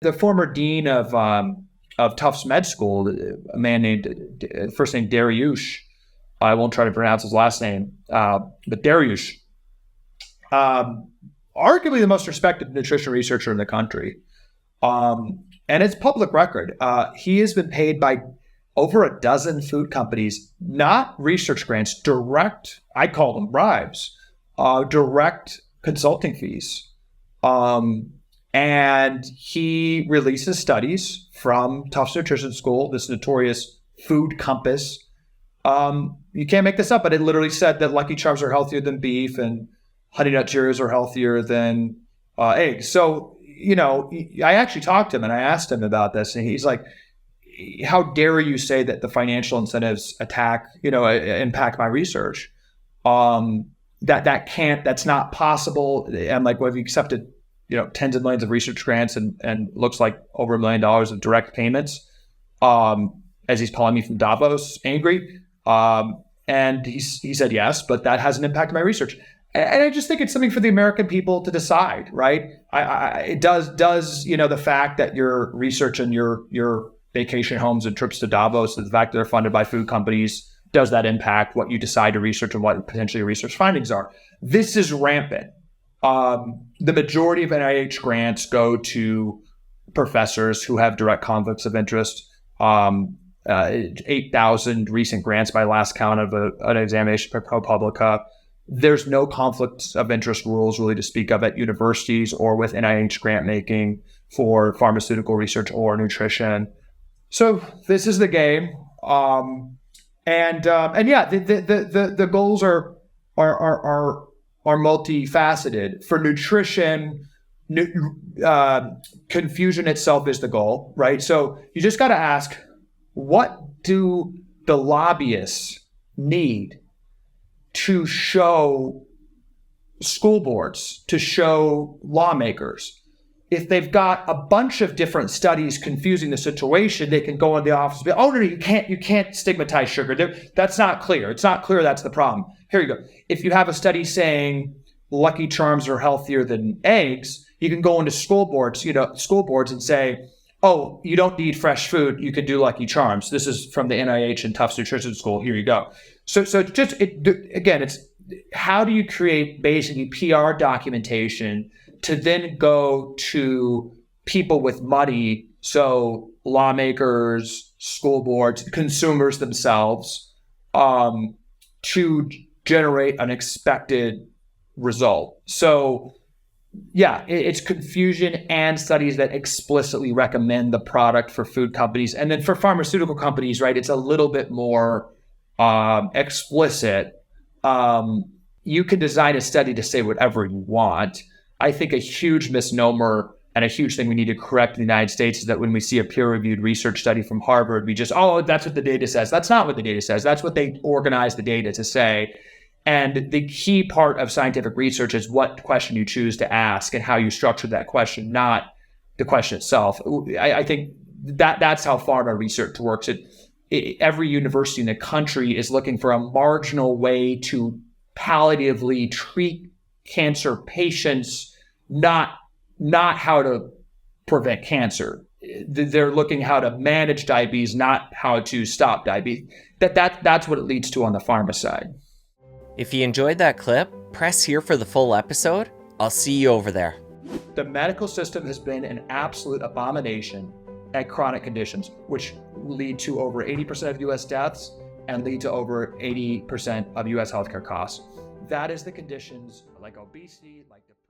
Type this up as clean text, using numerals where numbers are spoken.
The former dean of Tufts Med School, a man named first name Dariush, I won't try to pronounce his last name, but Dariush, arguably the most respected nutrition researcher in the country. And it's public record. He has been paid by over a dozen food companies, not research grants, direct, I call them bribes, direct consulting fees. And he releases studies from Tufts Nutrition School, this notorious food compass. You can't make this up, but it literally said that Lucky Charms are healthier than beef and Honey Nut Cheerios are healthier than eggs. So, I actually talked to him and I asked him about this, and he's like, how dare you say that the financial incentives impact my research? That's not possible. I'm like, well, have you accepted, tens of millions of research grants and looks like over $1 million of direct payments, as he's calling me from Davos, angry. And he said yes, but that hasn't impacted my research. And I just think it's something for the American people to decide, right? It does, the fact that your research and your vacation homes and trips to Davos, the fact that they're funded by food companies, does that impact what you decide to research and what potentially your research findings are? This is rampant. The majority of NIH grants go to professors who have direct conflicts of interest. 8,000 recent grants by last count of an examination for ProPublica. There's no conflicts of interest rules really to speak of at universities or with NIH grant making for pharmaceutical research or nutrition. So this is the game. The goals are multifaceted. For nutrition, confusion itself is the goal, right? So you just got to ask, what do the lobbyists need to show school boards, to show lawmakers? If they've got a bunch of different studies confusing the situation, they can go in the office and be, oh, no, you can't stigmatize sugar. That's not clear. It's not clear that's the problem. Here you go. If you have a study saying Lucky Charms are healthier than eggs, you can go into school boards and say, oh, you don't need fresh food. You can do Lucky Charms. This is from the NIH and Tufts Nutrition School. Here you go. So it's how do you create basically PR documentation to then go to people with money, so lawmakers, school boards, consumers themselves, to generate an expected result. So yeah, it's confusion and studies that explicitly recommend the product for food companies. And then for pharmaceutical companies, right, it's a little bit more explicit. You can design a study to say whatever you want. I think a huge misnomer and a huge thing we need to correct in the United States is that when we see a peer-reviewed research study from Harvard, we just, oh, that's what the data says. That's not what the data says. That's what they organize the data to say. And the key part of scientific research is what question you choose to ask and how you structure that question, not the question itself. I think that's how pharma research works. Every university in the country is looking for a marginal way to palliatively treat cancer patients, not how to prevent cancer. They're looking how to manage diabetes, not how to stop diabetes. That's what it leads to on the pharma side. If you enjoyed that clip, press here for the full episode. I'll see you over there. The medical system has been an absolute abomination at chronic conditions, which lead to over 80% of U.S. deaths and lead to over 80% of U.S. healthcare costs. That is the conditions like obesity, like depression.